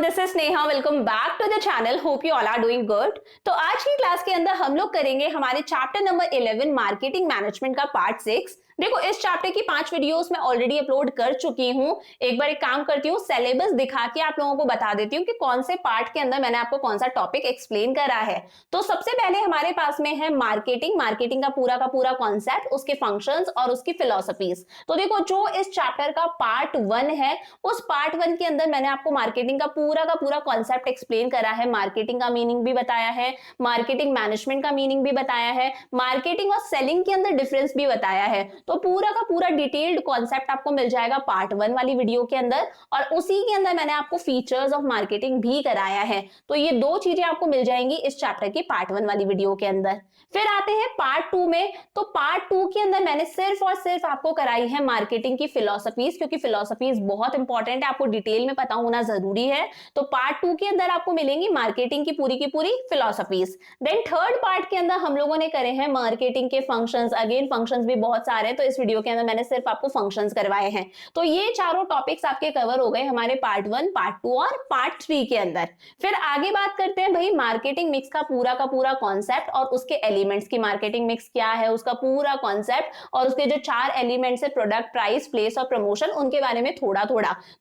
This is Sneha. Welcome back to the channel. Hope you all are doing good. तो आज की class के अंदर हम लोग करेंगे हमारे चैप्टर नंबर 11 मार्केटिंग मैनेजमेंट का पार्ट 6। देखो, इस चैप्टर की 5 वीडियोस मैं ऑलरेडी अपलोड कर चुकी हूं। एक बार एक काम करती हूँ, सिलेबस दिखा के आप लोगों को बता देती हूँ कि कौन से पार्ट के अंदर मैंने आपको कौन सा टॉपिक एक्सप्लेन करा है। तो सबसे पहले हमारे पास में है मार्केटिंग का पूरा कॉन्सेप्ट, उसके फंक्शंस और उसकी फिलॉसफीज। तो देखो, जो इस चैप्टर का पार्ट 1 है, उस पार्ट 1 के अंदर मैंने आपको मार्केटिंग का पूरा कॉन्सेप्ट एक्सप्लेन करा है। मार्केटिंग का मीनिंग भी बताया है, मार्केटिंग मैनेजमेंट का मीनिंग भी बताया है, मार्केटिंग और सेलिंग के अंदर डिफरेंस भी बताया है। तो पूरा का पूरा डिटेल्ड कॉन्सेप्ट आपको मिल जाएगा पार्ट 1 वाली वीडियो के अंदर, और उसी के अंदर मैंने आपको फीचर्स ऑफ मार्केटिंग भी कराया है। तो ये दो चीजें आपको मिल जाएंगी इस चैप्टर की पार्ट 1 वाली वीडियो के अंदर। फिर आते हैं पार्ट 2 में। तो पार्ट 2 के अंदर मैंने सिर्फ और सिर्फ आपको कराई है मार्केटिंग की फिलॉसफीज, क्योंकि फिलॉसफीज बहुत इंपॉर्टेंट है, आपको डिटेल में पता होना जरूरी है। तो पार्ट 2 के अंदर आपको मिलेंगी मार्केटिंग की पूरी फिलॉसफीज। देन थर्ड पार्ट के अंदर हम लोगों ने करे हैं मार्केटिंग के फंक्शंस। अगेन फंक्शंस भी बहुत सारे हैं, तो इस वीडियो के अंदर मैंने सिर्फ आपको फंक्शंस करवाए हैं। तो ये चारों टॉपिक्स आपके कवर हो गए हमारे पार्ट 1, पार्ट 2 और पार्ट 3 के अंदर। फिर आगे बात करते हैं भाई मार्केटिंग मिक्स का पूरा कॉन्सेप्ट और उसके एलिमेंट्स की। मार्केटिंग मिक्स क्या है, उसका पूरा कॉन्सेप्ट और उसके जो 4 एलिमेंट्स है, प्रोडक्ट, प्राइस, प्लेस और प्रमोशन, उनके बारे में थोड़ा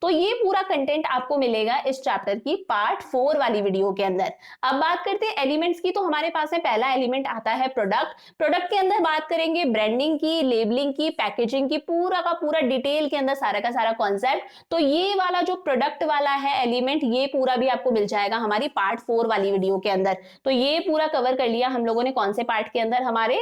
तो ये पूरा कंटेंट आपको मिलेगा इस चैप्टर की पार्ट 4 वाली वीडियो के अंदर। अब बात करते हैं एलिमेंट्स की। तो हमारे पास में पहला एलिमेंट आता है प्रोडक्ट के अंदर बात करेंगे ब्रांडिंग की, लेबलिंग की, पैकेजिंग की, पूरा का पूरा डिटेल के अंदर सारा का सारा कॉन्सेप्ट। तो ये वाला जो प्रोडक्ट वाला है एलिमेंट, ये पूरा भी आपको मिल जाएगा हमारी पार्ट 4 वाली वीडियो के अंदर। तो ये पूरा कवर कर लिया हम लोगों ने कौन से पार्ट के अंदर, हमारे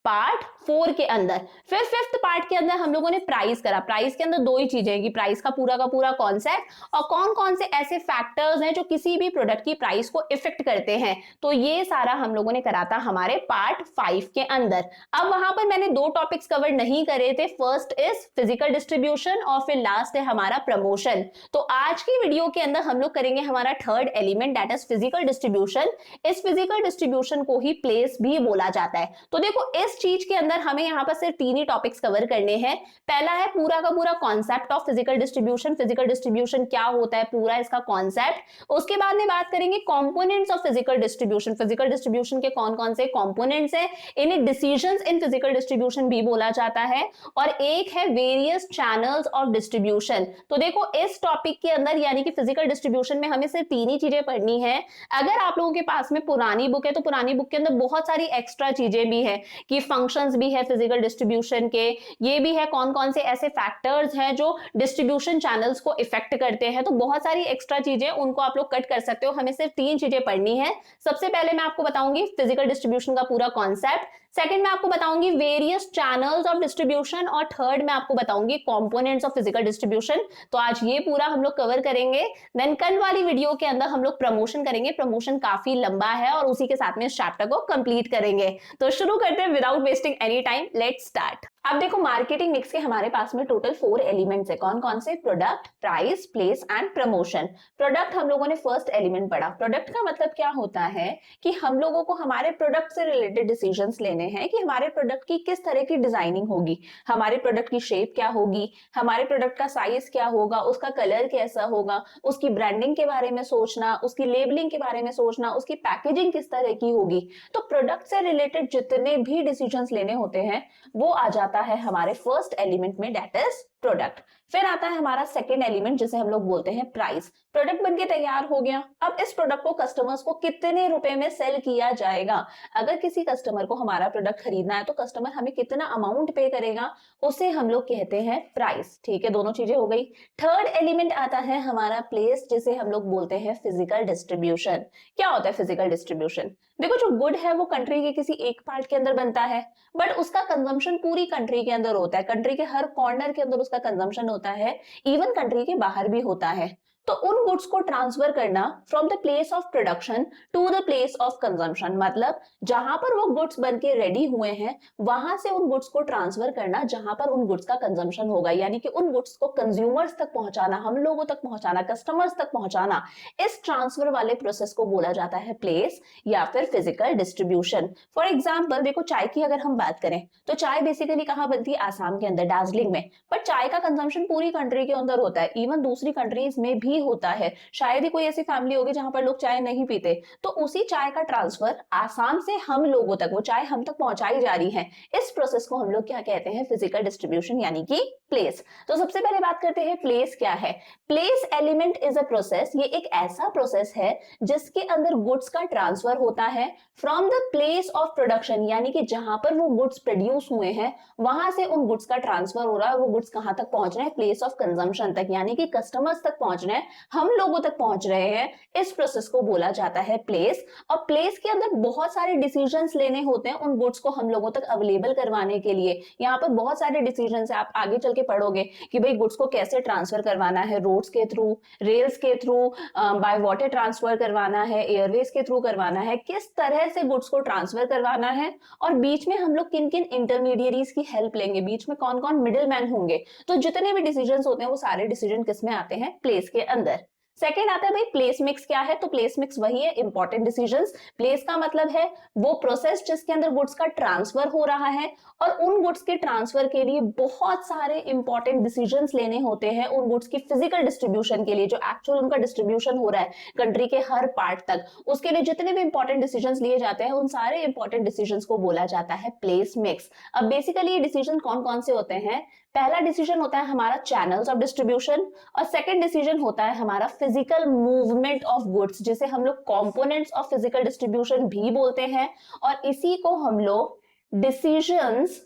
पार्ट 4 के अंदर। फिर फिफ्थ पार्ट के अंदर हम लोगों ने प्राइस करा। प्राइस के अंदर दो ही चीजें हैं कि प्राइस का पूरा कॉन्सेप्ट और कौन कौन से ऐसे फैक्टर्स हैं जो किसी भी प्रोडक्ट की प्राइस को इफेक्ट करते हैं। तो ये सारा हम लोगों ने करा था हमारे पार्ट 5 के अंदर। अब वहां पर मैंने दो टॉपिक्स कवर नहीं करे थे। फर्स्ट इज फिजिकल डिस्ट्रीब्यूशन और फिर लास्ट है हमारा प्रमोशन। तो आज की वीडियो के अंदर हम लोग करेंगे हमारा third element, that is physical distribution. इस फिजिकल डिस्ट्रीब्यूशन को ही प्लेस भी बोला जाता है। तो देखो, इस चीज के अंदर हमें यहां पर सिर्फ 3 ही टॉपिक्स कवर करने हैं। पहला है पूरा का पूरा concept of physical distribution. Physical distribution क्या होता है, पूरा इसका कॉन्सेप्ट। उसके बाद में बात करेंगे components of physical distribution. Physical distribution के कौन कौन से कंपोनेंट्स हैं, इन्हें डिसीजंस इन फिजिकल डिस्ट्रीब्यूशन भी बोला जाता है। और एक है वेरियस चैनल्स ऑफ डिस्ट्रीब्यूशन। तो देखो, इस टॉपिक के अंदर यानी कि फिजिकल डिस्ट्रीब्यूशन में हमें सिर्फ 3 ही चीजें पढ़नी है। अगर आप लोगों के पास में पुरानी बुक है तो पुरानी बुक के अंदर बहुत सारी एक्स्ट्रा चीजें भी है कि फंक्शंस भी है फिजिकल डिस्ट्रीब्यूशन के, ये भी है कौन कौन से ऐसे फैक्टर्स हैं जो डिस्ट्रीब्यूशन चैनल्स को इफेक्ट करते हैं। तो बहुत सारी एक्स्ट्रा चीजें, उनको आप लोग कट कर सकते हो। हमें सिर्फ 3 चीजें पढ़नी है। सबसे पहले मैं आपको बताऊंगी फिजिकल डिस्ट्रीब्यूशन का पूरा कॉन्सेप्ट, सेकंड में आपको बताऊंगी वेरियस चैनल्स ऑफ डिस्ट्रीब्यूशन, और थर्ड में आपको बताऊंगी कंपोनेंट्स ऑफ फिजिकल डिस्ट्रीब्यूशन। तो आज ये पूरा हम लोग कवर करेंगे। देन कल वाली वीडियो के अंदर हम लोग प्रमोशन करेंगे। प्रमोशन काफी लंबा है और उसी के साथ में इस चैप्टर को कंप्लीट करेंगे। तो शुरू करते हैं without wasting any time, let's start. अब देखो, मार्केटिंग मिक्स के हमारे पास में टोटल 4 एलिमेंट्स है। कौन कौन से, product, price, place and promotion. Product हम लोगों ने फर्स्ट एलिमेंट पढ़ा। प्रोडक्ट का मतलब क्या होता है कि हम लोगों को हमारे प्रोडक्ट से रिलेटेड डिसीजंस लेने हैं कि हमारे प्रोडक्ट की किस तरह की डिजाइनिंग होगी, हमारे प्रोडक्ट की शेप क्या होगी, हमारे प्रोडक्ट का साइज क्या होगा, उसका कलर कैसा होगा, उसकी ब्रांडिंग के बारे में सोचना, उसकी लेबलिंग के बारे में सोचना, उसकी पैकेजिंग किस तरह की होगी। तो प्रोडक्ट से रिलेटेड जितने भी डिसीजंस लेने होते हैं वो आ जाता है हमारे फर्स्ट एलिमेंट में, दैट इज प्रोडक्ट। फिर आता है हमारा सेकंड एलिमेंट, जिसे हम लोग बोलते हैं प्राइस। प्रोडक्ट बनके तैयार हो गया। अब इस प्रोडक्ट को कस्टमर्स को कितने रुपए में सेल किया जाएगा। अगर किसी कस्टमर को हमारा प्रोडक्ट खरीदना है तो कस्टमर हमें कितना अमाउंट पे करेगा, उसे हम लोग कहते हैं प्राइस। ठीक है, दोनों चीजें हो गई। थर्ड एलिमेंट आता है हमारा प्लेस, जिसे हम लोग बोलते हैं फिजिकल डिस्ट्रीब्यूशन। क्या होता है फिजिकल डिस्ट्रीब्यूशन? देखो, जो गुड है वो कंट्री के किसी एक पार्ट के अंदर बनता है, बट उसका कंजम्पशन पूरी कंट्री के अंदर होता है। कंट्री के हर कॉर्नर के अंदर उसका कंजम्पशन होता है, इवन कंट्री के बाहर भी होता है। तो उन गुड्स को ट्रांसफर करना from the place of production to the place of consumption, मतलब जहां पर वो गुड्स बनके रेडी हुए हैं वहां से उन गुड्स को ट्रांसफर करना जहां पर उन गुड्स का कंजम्पशन होगा, यानी कि उन गुड्स को कंज्यूमर्स तक पहुंचाना, हम लोगों तक पहुंचाना, कस्टमर्स तक पहुंचाना। इस ट्रांसफर वाले प्रोसेस को बोला जाता है प्लेस या फिर फिजिकल डिस्ट्रीब्यूशन। फॉर एग्जाम्पल देखो, चाय की अगर हम बात करें तो चाय बेसिकली कहां बनती है, आसाम के अंदर, दार्जिलिंग में। बट चाय का कंजम्पशन पूरी कंट्री के अंदर होता है, इवन दूसरी कंट्रीज में भी ही होता है, शायद ही कोई ऐसी फैमिली होगी जहां पर लोग चाय नहीं पीते, तो उसी चाय का ट्रांसफर आसाम से हम लोगों तक, वो चाय हम तक पहुंचाई जा रही है, इस प्रोसेस को हम लोग क्या कहते हैं, फिजिकल डिस्ट्रीब्यूशन यानी कि प्लेस। तो सबसे पहले बात करते हैं प्लेस क्या है। Place element is a process, ये एक ऐसा प्रोसेस है जिसके अंदर गुड्स का ट्रांसफर होता है from the place of production, यानी कि जहां पर वो गुड्स प्रोड्यूस हुए हैं वहां से उन गुड्स का ट्रांसफर हो रहा है, वो गुड्स कहां तक पहुंच रहे हैं, प्लेस ऑफ कंजम्पशन तक, यानी कि कस्टमर्स तक पहुंच रहे हैं, हम लोगों तक पहुंच रहे हैं, इस प्रोसेस को बोला जाता है प्लेस। और प्लेस के अंदर बहुत सारे डिसीजंस लेने होते हैं उन गुड्स को हम लोगों तक अवेलेबल करवाने के लिए। यहाँ पर बहुत सारे डिसीजंस है, आप आगे चल के पढ़ोगे कि भाई गुड्स को कैसे ट्रांसफर करवाना है, रोड्स के थ्रू, रेल्स के थ्रू, बाय वाटर ट्रांसफर करवाना है, एयरवेज के थ्रू करवाना है, किस तरह से गुड्स को ट्रांसफर करवाना है, और बीच में हम लोग किन किन इंटरमीडिएरीज की हेल्प लेंगे, बीच में कौन कौन मिडिल मैन होंगे। तो जितने भी डिसीजन होते हैं वो सारे डिसीजन किसमें आते हैं, प्लेस के अंदर। सेकेंड आता है भाई प्लेस मिक्स क्या है, तो प्लेस मिक्स वही है इंपॉर्टेंट डिसीजंस। प्लेस का मतलब है वो प्रोसेस जिसके अंदर गुड्स का ट्रांसफर हो रहा है, और उन गुड्स के ट्रांसफर के लिए बहुत सारे इंपॉर्टेंट डिसीजंस लेने होते हैं उन गुड्स की फिजिकल डिस्ट्रीब्यूशन के लिए, जो एक्चुअल उनका डिस्ट्रीब्यूशन हो रहा है कंट्री के हर पार्ट तक, उसके लिए जितने भी इंपॉर्टेंट डिसीजंस लिए जाते हैं उन सारे इंपॉर्टेंट डिसीजंस को बोला जाता है प्लेस मिक्स। अब बेसिकली ये डिसीजन कौन कौन से होते हैं, पहला डिसीजन होता है हमारा चैनल्स ऑफ डिस्ट्रीब्यूशन, और सेकंड डिसीजन होता है हमारा फिजिकल मूवमेंट ऑफ गुड्स, जिसे हम लोग कंपोनेंट्स ऑफ फिजिकल डिस्ट्रीब्यूशन भी बोलते हैं, और इसी को हम लोग डिसीजंस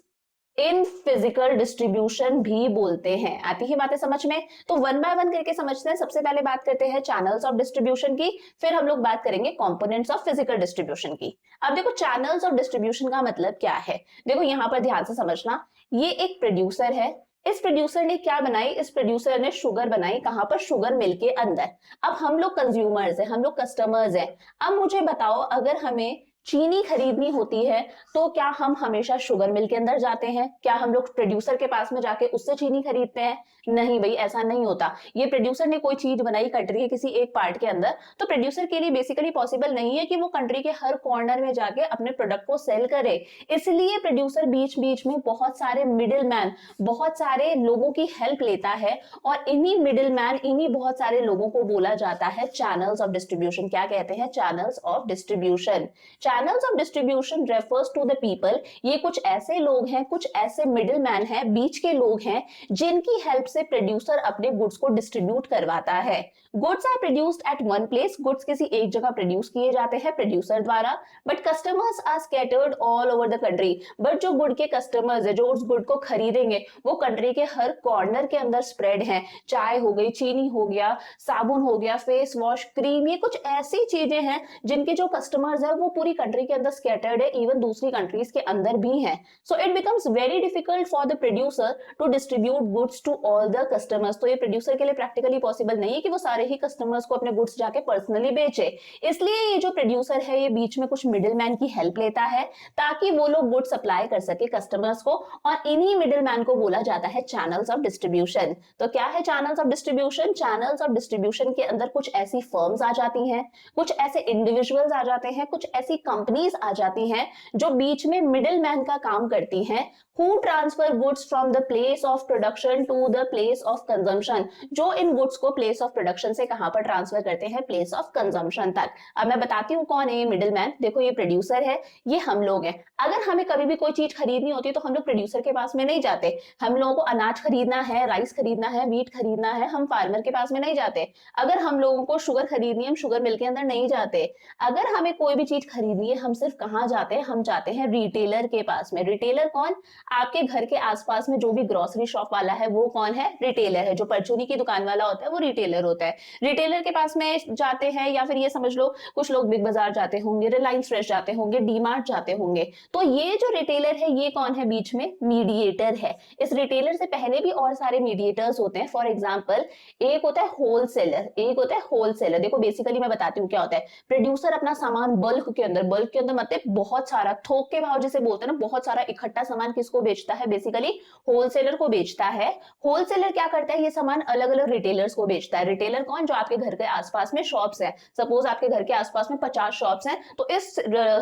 इन फिजिकल डिस्ट्रीब्यूशन भी बोलते हैं। आती है बातें समझ में? तो वन बाय वन करके समझते हैं। सबसे पहले बात करते हैं चैनल्स ऑफ डिस्ट्रीब्यूशन की, फिर हम लोग बात करेंगे कंपोनेंट्स ऑफ फिजिकल डिस्ट्रीब्यूशन की। अब देखो चैनल्स ऑफ डिस्ट्रीब्यूशन का मतलब क्या है, देखो यहां पर ध्यान से समझना, ये एक प्रोड्यूसर है, इस प्रोड्यूसर ने क्या बनाई, इस प्रोड्यूसर ने शुगर बनाई, कहां पर, शुगर मिल के अंदर। अब हम लोग कंज्यूमर्स हैं, हम लोग कस्टमर्स हैं। अब मुझे बताओ अगर हमें चीनी खरीदनी होती है तो क्या हम हमेशा शुगर मिल के अंदर जाते हैं, क्या हम लोग प्रोड्यूसर के पास में जाके उससे चीनी खरीदते हैं? नहीं भाई, ऐसा नहीं होता। ये प्रोड्यूसर ने कोई चीज बनाई कंट्री के किसी एक पार्ट के अंदर, तो प्रोड्यूसर के लिए बेसिकली पॉसिबल नहीं है कि वो कंट्री के हर कॉर्नर में जाके अपने प्रोडक्ट को सेल करे, इसलिए प्रोड्यूसर बीच बीच में बहुत सारे मिडिल मैन, बहुत सारे लोगों की हेल्प लेता है, और इन्हीं मिडिल मैन, इन्हीं बहुत सारे लोगों को बोला जाता है चैनल्स ऑफ डिस्ट्रीब्यूशन। क्या कहते हैं? Channels of distribution. Channels of distribution refers to the people, ये कुछ ऐसे लोग हैं, कुछ ऐसे मिडिल मैन हैं, बीच के लोग हैं, जिनकी हेल्प से प्रोड्यूसर अपने गुड्स को डिस्ट्रीब्यूट करवाता है। Goods are produced at one place, goods किसी एक जगह प्रोड्यूस किए जाते हैं प्रोड्यूसर द्वारा, but customers are scattered all over the country. But जो गुड के कस्टमर्स है, जो उस गुड को खरीदेंगे, वो कंट्री के हर कॉर्नर के अंदर स्प्रेड है। चाय हो गई, चीनी हो गया, साबुन हो गया, फेस वॉश, क्रीम, ये कुछ ऐसी चीजें हैं जिनके जो कस्टमर्स है वो पूरी कंट्री के अंदर स्कैटर्ड है, इवन दूसरी कंट्रीज के अंदर भी हैं। So it becomes very difficult for the producer to distribute goods to all the customers. तो ये प्रोड्यूसर के लिए प्रैक्टिकली पॉसिबल नहीं है कि वो सारे ही कस्टमर्स को अपने गुड्स जाके पर्सनली बेचे, इसलिए ये जो प्रोड्यूसर है ये बीच में कुछ मिडिलमैन की हेल्प लेता है ताकि वो लोग गुड्स सप्लाई कर सके कस्टमर्स को, और इन्हीं मिडिलमैन को बोला जाता है चैनल्स ऑफ डिस्ट्रीब्यूशन। तो क्या है channels of distribution? Channels of distribution के अंदर कुछ ऐसी फर्म्स आ जाती हैं, कुछ ऐसे इंडिविजुअल्स आ जाते हैं, कुछ ऐसी कंपनीज आ जाती हैं जो बीच में मिडिलमैन का काम करती हैं, who transfer goods from the place of production to the place of consumption, जो इन गुड्स को प्लेस ऑफ प्रोडक्शन से कहां पर ट्रांसफर करते हैं, प्लेस ऑफ कंजम्पशन तक। अब मैं बताती हूँ कौन है ये मिडिलमैन। देखो ये प्रोड्यूसर है, ये हम लोग हैं। अगर हमें कभी भी कोई चीज खरीदनी होती है तो हम लोग प्रोड्यूसर के पास में नहीं जाते। हम लोगों को अनाज खरीदना है, राइस खरीदना है, वीट खरीदना है, हम फार्मर के पास में नहीं जाते। अगर हम लोगों को शुगर खरीदनी है, हम शुगर मिल के अंदर नहीं जाते। अगर हमें कोई भी चीज खरीदनी है, हम सिर्फ कहाँ जाते हैं, हम जाते हैं रिटेलर के पास में। रिटेलर कौन? आपके घर के आसपास में जो भी ग्रोसरी शॉप वाला है वो कौन है? रिटेलर है। जो परचूनी की दुकान वाला होता है वो रिटेलर होता है। रिटेलर के पास में जाते हैं, या फिर ये समझ लो कुछ लोग बिग बाजार जाते होंगे, रिलायंस फ्रेश जाते होंगे, डीमार्ट जाते होंगे। तो ये जो रिटेलर है ये कौन है? बीच में मीडिएटर है। इस रिटेलर से पहले भी और सारे मीडिएटर्स होते हैं। फॉर एग्जाम्पल एक होता है होलसेलर, एक होता है होलसेलर। देखो बेसिकली मैं बताती हूँ क्या होता है। प्रोड्यूसर अपना सामान बल्क के अंदर बल्क के अंदर मतलब बहुत सारा थोक के भाव जिसे बोलते हैं ना, बहुत सारा इकट्ठा सामान किसको बेचता है, बेसिकली होलसेलर को बेचता है। होलसेलर क्या करता है, ये सामान अलग अलग रिटेलर्स को बेचता है। रिटेलर कौन, जो आपके घर के आसपास में शॉप्स है। सपोज आपके घर के आसपास में 50 शॉप्स हैं, तो इस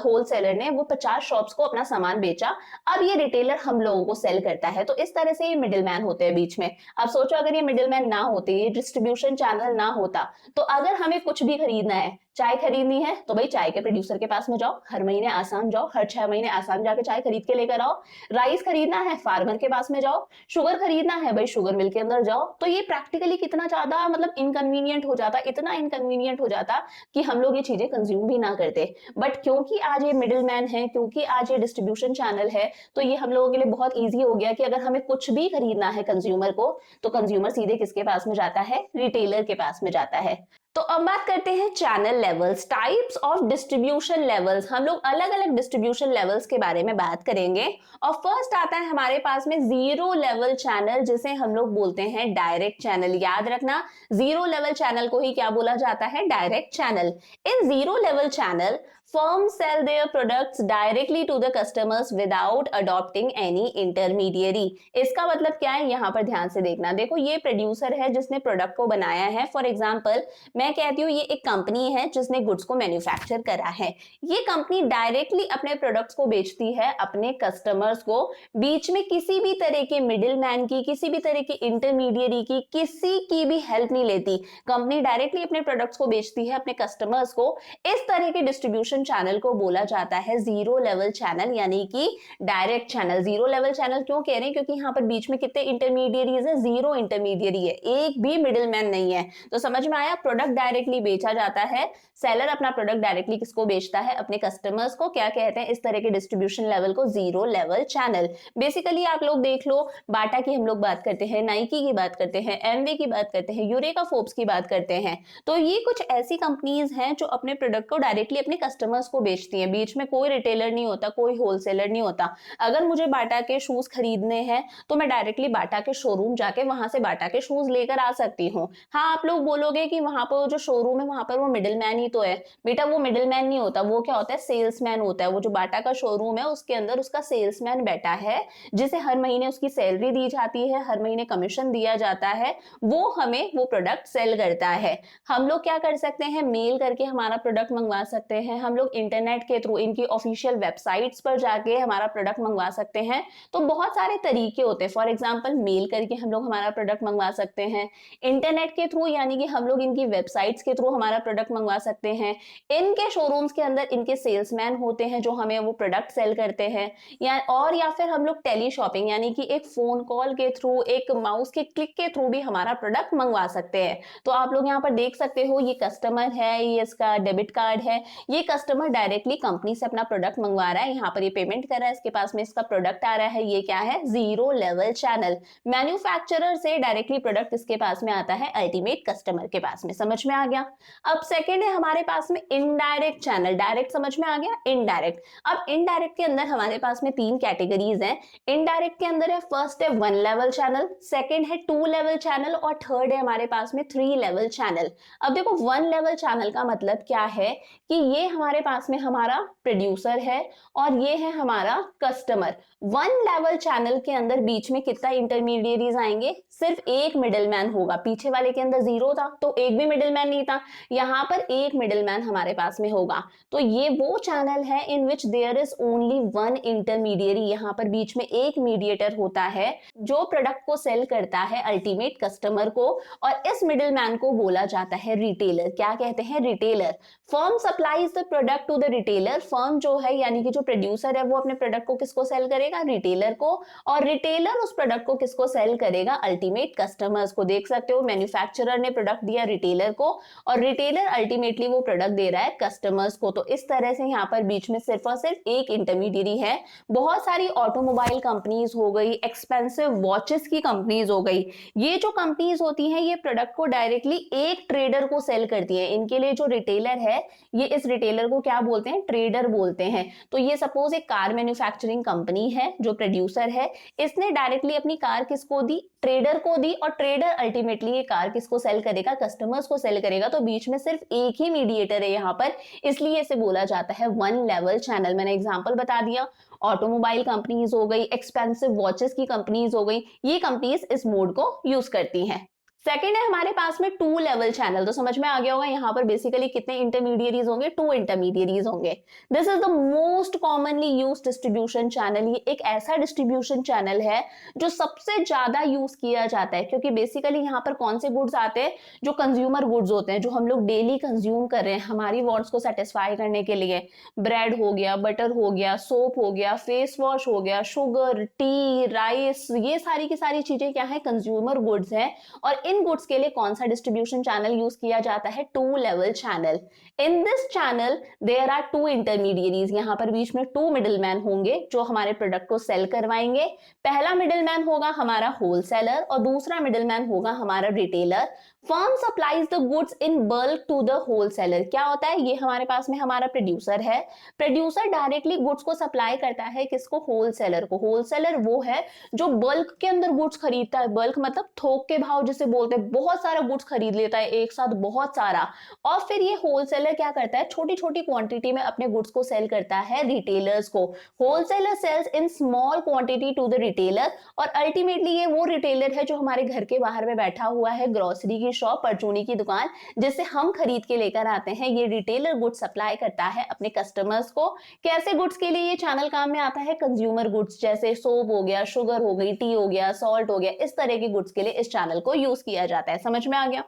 होलसेलर ने वो 50 शॉप्स को अपना सामान बेचा। अब ये रिटेलर हम लोगों को सेल करता है। तो इस तरह से ये मिडिल मैन होते हैं बीच में। अब सोचो अगर ये मिडिल मैन ना होते, ये डिस्ट्रीब्यूशन चैनल ना होता, तो अगर हमें कुछ भी खरीदना है, चाय खरीदनी है तो भाई चाय के प्रोड्यूसर के पास में जाओ, हर महीने आसाम जाओ, हर 6 महीने आसाम जाके चाय खरीद के लेकर आओ। राइस खरीदना है फार्मर के पास में जाओ, शुगर खरीदना है भाई शुगर मिल के अंदर जाओ। तो ये प्रैक्टिकली कितना ज्यादा मतलब इनकन्वीनियंट हो जाता, इतना इनकन्वीनियंट हो जाता कि हम लोग ये चीजें कंज्यूम भी ना करते। बट क्योंकि आज ये मिडिल मैन है, क्योंकि आज ये डिस्ट्रीब्यूशन चैनल है, तो ये हम लोगों के लिए बहुत ईजी हो गया कि अगर हमें कुछ भी खरीदना है कंज्यूमर को, तो कंज्यूमर सीधे किसके पास में जाता है, रिटेलर के पास में जाता है। तो अब बात करते हैं channel levels, types of distribution levels. हम लोग अलग अलग डिस्ट्रीब्यूशन लेवल्स के बारे में बात करेंगे। और फर्स्ट आता है हमारे पास में जीरो लेवल चैनल, जिसे हम लोग बोलते हैं डायरेक्ट चैनल। याद रखना, जीरो लेवल चैनल को ही क्या बोला जाता है, direct channel. In zero level channel firms sell their products directly to the customers without adopting any intermediary। इसका मतलब क्या है, यहाँ पर ध्यान से देखना। देखो ये प्रोड्यूसर है जिसने प्रोडक्ट को बनाया है। फॉर एग्जांपल मैं कहती हूँ ये एक कंपनी है जिसने गुड्स को मैन्युफैक्चर करा है। ये कंपनी डायरेक्टली अपने प्रोडक्ट्स को बेचती है अपने कस्टमर्स को, बीच में किसी भी तरह के मिडिल मैन की, किसी भी तरह की इंटरमीडिएरी की, किसी की भी हेल्प नहीं लेती। कंपनी डायरेक्टली अपने प्रोडक्ट्स को बेचती है अपने कस्टमर्स को। इस तरह के डिस्ट्रीब्यूशन चैनल को बोला जाता है जीरो लेवल चैनल, यानी कि direct channel. Zero level channel क्यों कह रहे हैं, क्योंकि यहाँ पर बीच में कितने इंटरमीडिएरीज है, जीरो इंटरमीडिएरी है, एक भी मिडिल मैन नहीं है। तो समझ में आया, प्रोडक्ट डायरेक्टली बेचा जाता है, सेलर अपना प्रोडक्ट डायरेक्टली किसको बेचता है, अपने कस्टमर्स को। क्या कहते हैं इस तरह के डिस्ट्रीब्यूशन लेवल को, जीरो लेवल चैनल। बेसिकली आप लोग देख लो, बाटा की हम लोग बात करते हैं, नाइकी की बात करते हैं, एमवे की बात करते हैं, यूरेका फोर्ब्स की बात करते हैं। तो ये कुछ ऐसी कंपनीज हैं जो अपने प्रोडक्ट को डायरेक्टली अपने कस्टमर्स को बेचती हैं। बीच में कोई रिटेलर नहीं होता, कोई होलसेलर नहीं होता। अगर मुझे बाटा के शूज खरीदने हैं तो मैं डायरेक्टली बाटा के शोरूम जाके वहां से बाटा के शूज लेकर आ सकती हूँ। हाँ, आप लोग बोलोगे कि वहां पर जो शोरूम है वहां पर वो मिडिल मैन ही तो है। बेटा वो मिडिल मैन नहीं होता, वो क्या होता है, सेल्समैन होता है। वो जो बाटा का शोरूम है उसके अंदर उसका सेल्समैन बैठा है, जिसे हर महीने उसकी सैलरी दी जाती है, हर महीने कमीशन दिया जाता है, वो हमें वो प्रोडक्ट सेल करता है। हम लोग क्या कर सकते हैं, मेल करके हमारा प्रोडक्ट मंगवा सकते हैं, हम लोग इंटरनेट के थ्रू इनकी ऑफिशियल वेबसाइट्स पर जाके हमारा प्रोडक्ट मंगवा सकते हैं। तो बहुत सारे तरीके होते हैं। फॉर एग्जांपल मेल करके हम लोग हमारा प्रोडक्ट मंगवा सकते हैं, इंटरनेट के थ्रू यानी कि हम लोग इनकी वेबसाइट्स के थ्रू हमारा प्रोडक्ट मंगवा सकते हैं, इनके शोरूम्स के अंदर इनके सेल्समैन होते हैं जो हमें वो प्रोडक्ट सेल करते हैं, या फिर हम लोग टेली शॉपिंग यानी कि एक फोन कॉल के थ्रू, एक माउस के क्लिक के थ्रू भी हमारा प्रोडक्ट मंगवा सकते हैं। तो आप लोग यहाँ पर देख सकते हो, ये कस्टमर है, ये इसका डेबिट कार्ड है, ये कस्टमर डायरेक्टली कंपनी से अपना प्रोडक्ट मंगवा रहा है, यहाँ पर ये पेमेंट कर रहा है, इसके पास में इसका प्रोडक्ट आ रहा है। ये क्या है, जीरो लेवल चैनल। मैन्युफैक्चरर से डायरेक्टली प्रोडक्ट किसके पास में आता है, अल्टीमेट कस्टमर के पास में। समझ में आ गया। अब सेकेंड है हमारे पास में इनडायरेक्ट चैनल। डायरेक्ट समझ में आ गया, इनडायरेक्ट। अब इनडायरेक्ट के अंदर हमारे पास में 3 कैटेगरीज हैं। इनडायरेक्ट के अंदर है, फर्स्ट है 1 लेवल चैनल, सेकेंड है 2 लेवल चैनल और थर्ड है हमारे पास में 3 लेवल चैनल। अब देखो 1 लेवल चैनल का मतलब क्या है कि ये हमारे पास में हमारा प्रोड्यूसर है और ये है हमारा कस्टमर। 1 लेवल चैनल के अंदर बीच में कितना इंटरमीडिएरीज आएंगे, सिर्फ एक मिडिलमैन होगा। पीछे वाले के अंदर 0 था तो एक भी मिडिलमैन नहीं था, यहाँ पर एक मिडिलमैन हमारे पास में होगा। तो ये वो चैनल है in which there is only 1 intermediary. यहाँ पर बीच में एक मीडिएटर होता है जो प्रोडक्ट को सेल करता है अल्टीमेट कस्टमर को, और इस मिडिलमैन को बोला जाता है रिटेलर। क्या कहते हैं, retailer. Firm supplies the product to the retailer. Firm जो है यानी कि जो प्रोड्यूसर है वो अपने प्रोडक्ट को किसको सेल करेगा, रिटेलर को, और रिटेलर उस प्रोडक्ट को किसको सेल करेगा, अल्टीमेट कस्टमर्स को। देख सकते हो मैन्युफैक्चरर ने प्रोडक्ट दिया रिटेलर को और रिटेलर अल्टीमेटली वो प्रोडक्ट दे रहा है कस्टमर्स को। तो इस तरह से यहाँ पर बीच में सिर्फ और सिर्फ एक इंटरमीडिएरी है। बहुत सारी ऑटोमोबाइल कंपनीज हो गई, एक्सपेंसिव वॉचेस की कंपनीज हो गई। ये जो कंपनीज होती हैं ये प्रोडक्ट को डायरेक्टली एक ट्रेडर को सेल करती है। इनके लिए जो रिटेलर है ये इस रिटेलर को क्या बोलते हैं, ट्रेडर बोलते हैं। तो ये सपोज एक कार मैन्युफैक्चरिंग कंपनी है, जो प्रोड्यूसर है इसने डायरेक्टली अपनी कार किसको दी, ट्रेडर को दी, और ट्रेडर अल्टीमेटली ये कार किसको सेल करेगा, कस्टमर्स को सेल करेगा। तो बीच में सिर्फ एक ही मीडिएटर है यहाँ पर, इसलिए इसे बोला जाता है वन लेवल चैनल। मैंने एग्जांपल बता दिया, ऑटोमोबाइल कंपनीज हो गई, एक्सपेंसिव वॉचेस की कंपनीज हो गई, ये कंपनीज इस मोड को यूज करती हैं। सेकेंड है हमारे पास में टू लेवल चैनल। तो समझ में आ गया होगा यहाँ पर बेसिकली कितने इंटरमीडिएरीज होंगे, टू इंटरमीडिएरीज होंगे। This is the most commonly used distribution channel. ये एक ऐसा डिस्ट्रीब्यूशन चैनल है जो सबसे ज्यादा यूज किया जाता है, क्योंकि बेसिकली यहाँ पर कौन से गुड्स आते हैं, जो कंज्यूमर गुड्स होते हैं, जो हम लोग डेली कंज्यूम कर रहे हैं हमारी वॉन्ट्स को सेटिस्फाई करने के लिए। ब्रेड हो गया, बटर हो गया, सोप हो गया, फेस वॉश हो गया, शुगर, टी, राइस, ये सारी की सारी चीजें क्या है, कंज्यूमर गुड्स है। और इन गुड्स के लिए कौन सा डिस्ट्रीब्यूशन चैनल यूज किया जाता है, two level channel. In this channel there are two intermediaries. यहाँ पर बीच में टू मिडिलमैन होंगे जो हमारे प्रोडक्ट को सेल करवाएंगे। पहला मिडिलमैन होगा हमारा होलसेलर और दूसरा मिडिलमैन होगा हमारा retailer. Firm supplies the goods in bulk to the wholesaler. क्या होता है, ये हमारे पास में हमारा प्रोड्यूसर है, प्रोड्यूसर डायरेक्टली गुड्स को सप्लाई करता है किसको, होलसेलर को। होलसेलर वो है जो बल्क के अंदर गुड्स खरीदता है, बल्क मतलब थोक के भाव जिसे बोलते हैं, बहुत सारा गुड्स खरीद लेता है एक साथ, बहुत सारा। और फिर ये होलसेलर क्या करता है, छोटी छोटी क्वांटिटी में अपने गुड्स को सेल करता है रिटेलर्स को। Wholesaler sells in small quantity to the retailer, और अल्टीमेटली ये वो रिटेलर है जो हमारे घर के बाहर में बैठा हुआ है, ग्रोसरी की शॉप, परचूनी की दुकान, जिससे हम खरीद के लेकर आते हैं। ये रिटेलर गुड्स सप्लाई करता है अपने कस्टमर्स को। कैसे गुड्स के लिए ये चैनल काम में आता है, कंज्यूमर गुड्स, जैसे सोप हो गया, शुगर हो गई, टी हो गया, सॉल्ट हो गया, इस तरह के गुड्स के लिए इस चैनल को यूज किया जाता है। समझ में आ गया।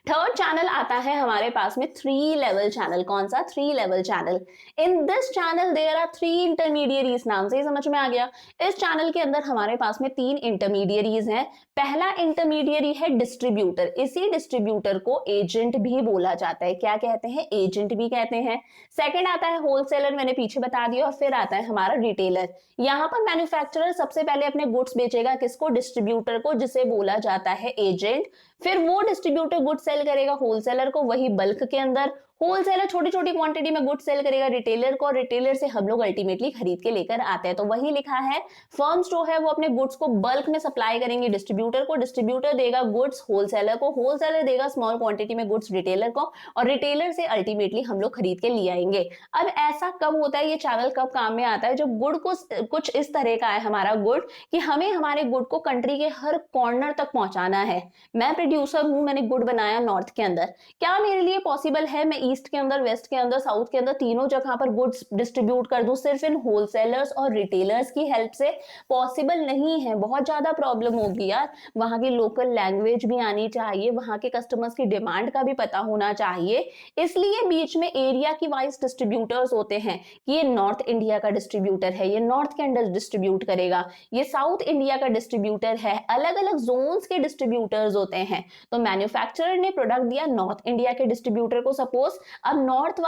थर्ड चैनल आता है हमारे पास में थ्री लेवल चैनल। कौन सा, three level channel. In this channel there are three intermediaries. नाम से ही समझ में आ गया। इस चैनल के अंदर हमारे पास में तीन इंटरमीडिएरीज हैं। पहला इंटरमीडिएरी है डिस्ट्रीब्यूटर। इसी डिस्ट्रीब्यूटर को एजेंट भी बोला जाता है। क्या कहते हैं, एजेंट भी कहते हैं। सेकंड आता है होलसेलर, मैंने पीछे बता दिया। और फिर आता है हमारा रिटेलर। यहाँ पर मैन्युफैक्चरर सबसे पहले अपने गुड्स बेचेगा किसको, डिस्ट्रीब्यूटर को, जिसे बोला जाता है एजेंट। फिर वो डिस्ट्रीब्यूटर गुड सेल करेगा होलसेलर को, वही बल्क के अंदर। होलसेलर छोटी छोटी क्वांटिटी में गुड सेल करेगा रिटेलर को, रिटेलर से हम लोग अल्टीमेटली खरीद के लेकर आते हैं। तो वही लिखा है, फर्म्स जो है वो अपने गुड्स को बल्क में सप्लाई करेंगे डिस्ट्रीब्यूटर को, डिस्ट्रीब्यूटर देगा गुड्स होलसेलर को, होलसेलर देगा स्मॉल क्वांटिटी में गुड्स रिटेलर को, और रिटेलर से अल्टीमेटली हम लोग खरीद के ले आएंगे। अब ऐसा कब होता है, ये चैनल कब काम में आता है, जब गुड को कुछ इस तरह का है हमारा गुड कि हमें हमारे गुड को कंट्री के हर कॉर्नर तक पहुंचाना है। मैं प्रोड्यूसर हूं, मैंने गुड बनाया नॉर्थ के अंदर, क्या मेरे लिए पॉसिबल है मैं ईस्ट के अंदर, वेस्ट के अंदर, साउथ के अंदर, तीनों जगह पर गुड्स डिस्ट्रीब्यूट कर दूं सिर्फ इन होलसेलर्स और रिटेलर्स की हेल्प से? पॉसिबल नहीं है, बहुत ज्यादा प्रॉब्लम होगी यार। वहां की लोकल लैंग्वेज भी आनी चाहिए, वहां के कस्टमर्स की डिमांड का भी पता होना चाहिए। इसलिए बीच में एरिया की वाइज डिस्ट्रीब्यूटर्स होते हैं कि ये नॉर्थ इंडिया का डिस्ट्रीब्यूटर है, ये नॉर्थ के अंदर डिस्ट्रीब्यूट करेगा, ये साउथ इंडिया का डिस्ट्रीब्यूटर है, अलग अलग जोन्स के डिस्ट्रीब्यूटर्स होते हैं। तो मैन्युफैक्चरर ने प्रोडक्ट दिया नॉर्थ इंडिया के डिस्ट्रीब्यूटर को, सपोज अब नॉर्थ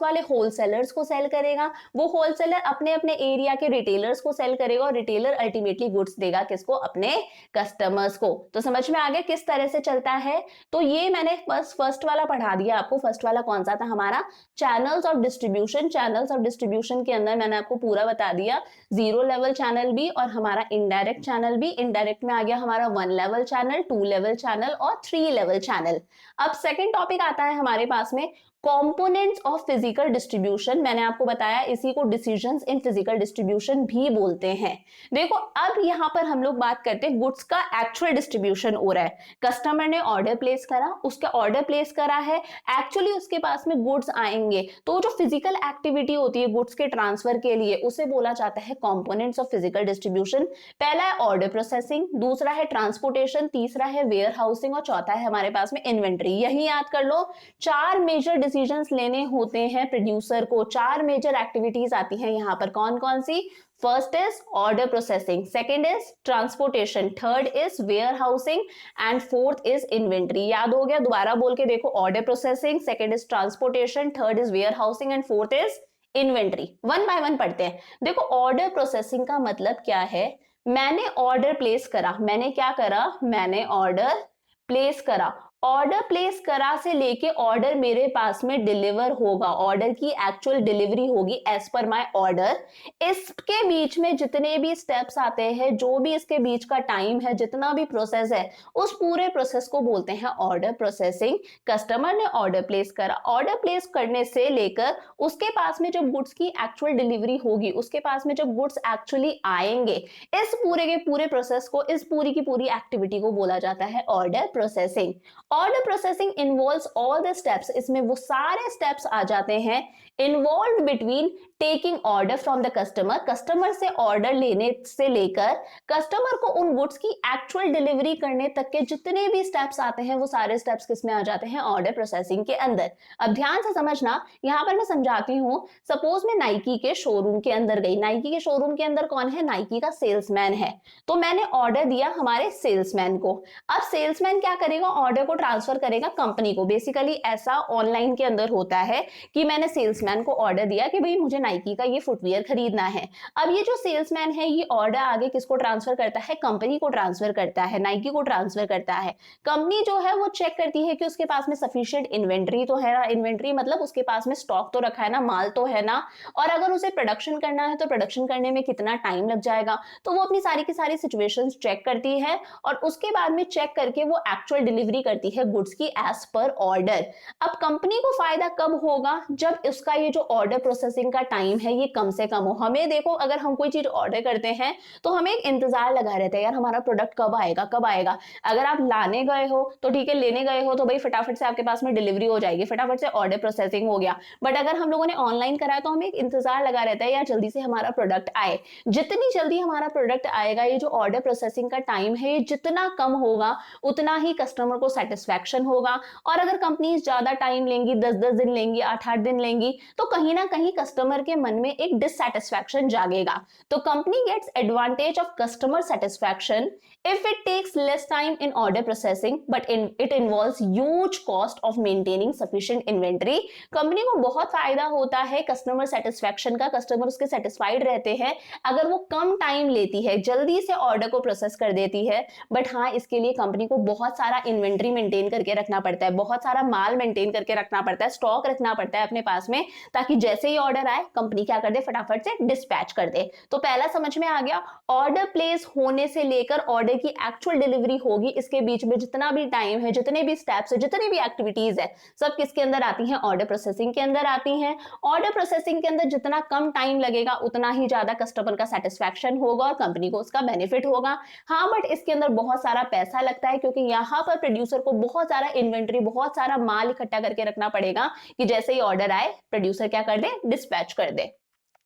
वाले होलसेलर्स को सेल करेगा, वो होलसेलर अपने अपने एरिया के रिटेलर्स को सेल करेगा, और रिटेलर अल्टीमेटली गुड्स देगा किसको, अपने कस्टमर्स को। तो समझ में आ गया किस तरह से चलता है। तो ये मैंने बस फर्स्ट वाला पढ़ा दिया आपको। फर्स्ट वाला कौन सा था हमारा, channels of distribution. Channels of distribution के अंदर मैंने आपको पूरा बता दिया, जीरो लेवल चैनल भी और हमारा इनडायरेक्ट चैनल भी। इनडायरेक्ट में आ गया हमारा one level channel, two level channel और थ्री लेवल चैनल। अब सेकेंड टॉपिक आता है हमारे पास में कंपोनेंट्स ऑफ फिजिकल डिस्ट्रीब्यूशन। मैंने आपको बताया इसी को डिसीजंस इन फिजिकल डिस्ट्रीब्यूशन भी बोलते हैं। देखो अब यहाँ पर हम लोग बात करते हैं गुड्स का एक्चुअल डिस्ट्रीब्यूशन हो रहा है। कस्टमर ने ऑर्डर प्लेस करा, उसका ऑर्डर प्लेस करा है, एक्चुअली उसके पास में गुड्स आएंगे। तो जो फिजिकल एक्टिविटी होती है गुड्स के ट्रांसफर के लिए, उसे बोला जाता है कंपोनेंट्स ऑफ फिजिकल डिस्ट्रीब्यूशन। पहला है ऑर्डर प्रोसेसिंग, दूसरा है ट्रांसपोर्टेशन, तीसरा है वेयर हाउसिंग और चौथा है हमारे पास में इन्वेंट्री। यही याद कर लो, चार मेजर डिसीजंस लेने होते हैं प्रोड्यूसर को। चार मेजर एक्टिविटीज आती हैं यहाँ पर, कौन कौन सी? First is order processing, second is transportation, third is warehousing and fourth is inventory. याद हो गया? दोबारा बोल के देखो, order processing, second is transportation, third is warehousing and fourth is inventory. One by one पढ़ते हैं। देखो ऑर्डर प्रोसेसिंग का मतलब क्या है, मैंने ऑर्डर प्लेस करा, मैंने क्या करा, मैंने ऑर्डर प्लेस करा। ऑर्डर प्लेस करा से लेके ऑर्डर मेरे पास में डिलीवर होगा, ऑर्डर की एक्चुअल डिलीवरी होगी एज पर माय ऑर्डर। इसके बीच में जितने भी स्टेप्स आते हैं, जो भी इसके बीच का टाइम है, जितना भी प्रोसेस है, उस पूरे प्रोसेस को बोलते हैं ऑर्डर प्रोसेसिंग। कस्टमर ने ऑर्डर प्लेस करा, ऑर्डर प्लेस करने से लेकर उसके पास में जब गुड्स की एक्चुअल डिलीवरी होगी, उसके पास में जब गुड्स एक्चुअली आएंगे, इस पूरे के पूरे प्रोसेस को, इस पूरी की पूरी एक्टिविटी को बोला जाता है order processing. Order processing involves all the steps, इसमें वो सारे स्टेप्स आ जाते हैं involve between taking order from the customer, customer से ऑर्डर लेने से लेकर कस्टमर को उन गुड्स की एक्चुअल डिलीवरी करने तक के जितने भी स्टेप्स आते हैं, वो सारे स्टेप्स किसमें आ जाते हैं, ऑर्डर प्रोसेसिंग के अंदर। अब ध्यान से समझना, यहां पर मैं समझाती हूं। सपोज मैं नाइकी के शोरूम के अंदर गई, नाइकी के शोरूम के अंदर कौन है, नाइकी का सेल्समैन है। तो मैंने ऑर्डर दिया हमारे सेल्समैन को। अब सेल्समैन क्या करेगा, ऑर्डर को ट्रांसफर करेगा कंपनी को। बेसिकली ऐसा ऑनलाइन के अंदर होता है कि मैंने सेल्समैन को ऑर्डर दिया कि भाई मुझे नाइकी का ये फुटवियर खरीदना है। अब ये जो सेल्समैन है, ये ऑर्डर आगे किसको ट्रांसफर करता है, कंपनी को ट्रांसफर करता है, नाइकी को ट्रांसफर करता है। कंपनी जो है वो चेक करती है कि उसके पास में सफिशिएंट इन्वेंट्री तो है ना, इन्वेंट्री मतलब उसके पास में स्टॉक तो रखा है ना, माल तो है ना, और अगर उसे प्रोडक्शन करना है तो प्रोडक्शन करने में कितना टाइम लग जाएगा। तो वो अपनी सारी की सारी सिचुएशंस चेक करती है और उसके बाद में चेक करके वो एक्चुअल डिलीवरी करती है गुड्स की एज पर ऑर्डर। अब कंपनी को फायदा कब होगा, जब उसका ये जो ऑर्डर प्रोसेसिंग का टाइम है ये कम से कम हो। हमें देखो, अगर हम कोई चीज ऑर्डर करते हैं तो हमें एक इंतजार लगा रहता है, यार हमारा प्रोडक्ट कब आएगा कब आएगा। अगर आप लाने गए हो तो ठीक है, लेने गए हो तो भाई फटाफट से आपके पास में डिलीवरी हो जाएगी, फटाफट से ऑर्डर प्रोसेसिंग हो गया। बट अगर हम लोगों ने ऑनलाइन करा है तो हमें एक इंतजार लगा रहता है, यार जल्दी से हमारा प्रोडक्ट आए। जितनी जल्दी हमारा प्रोडक्ट आएगा, ये जो ऑर्डर प्रोसेसिंग का टाइम है ये जितना कम होगा, उतना ही कस्टमर को सेटिस्फैक्शन होगा। और अगर कंपनीज ज्यादा टाइम लेंगी, 10-10 दिन लेंगी, 8-8 दिन लेंगी, तो कहीं ना कहीं कस्टमर के मन में एक डिससैटिस्फैक्शन जागेगा। तो company gets advantage of customer satisfaction if it takes less time in order processing but it involves huge cost of maintaining sufficient inventory। Company को बहुत फायदा होता है कस्टमर सेटिस्फैक्शन का, कस्टमर उसके सेटिस्फाइड रहते हैं अगर वो कम टाइम लेती है, जल्दी से ऑर्डर को प्रोसेस कर देती है। बट हाँ, इसके लिए कंपनी को बहुत सारा इन्वेंट्री मेंटेन करके रखना पड़ता है, बहुत सारा माल मेंटेन करके रखना पड़ता है, स्टॉक रखना पड़ता है अपने पास में, ताकि जैसे ही ऑर्डर आए कंपनी क्या कर दे, फटाफट से डिस्पैच कर दे। तो पहला समझ में आ गया, ऑर्डर प्लेस होने से लेकर ऑर्डर की एक्चुअल डिलीवरी होगी, इसके बीच में जितना भी टाइम है, जितने भी स्टेप्स है, जितनी भी एक्टिविटीज है, सब किसके अंदर आती हैं, ऑर्डर प्रोसेसिंग के अंदर आती हैं। ऑर्डर प्रोसेसिंग के अंदर जितना कम टाइम लगेगा उतना ही ज्यादा कस्टमर का सेटिस्फैक्शन होगा और कंपनी को उसका बेनिफिट होगा। हाँ, बट इसके अंदर बहुत सारा पैसा लगता है, क्योंकि यहाँ पर प्रोड्यूसर को बहुत सारा इन्वेंट्री, बहुत सारा माल इकट्ठा करके रखना पड़ेगा कि जैसे ही ऑर्डर आए प्रोड्यूसर क्या कर दे, डिस्पैच कर दे।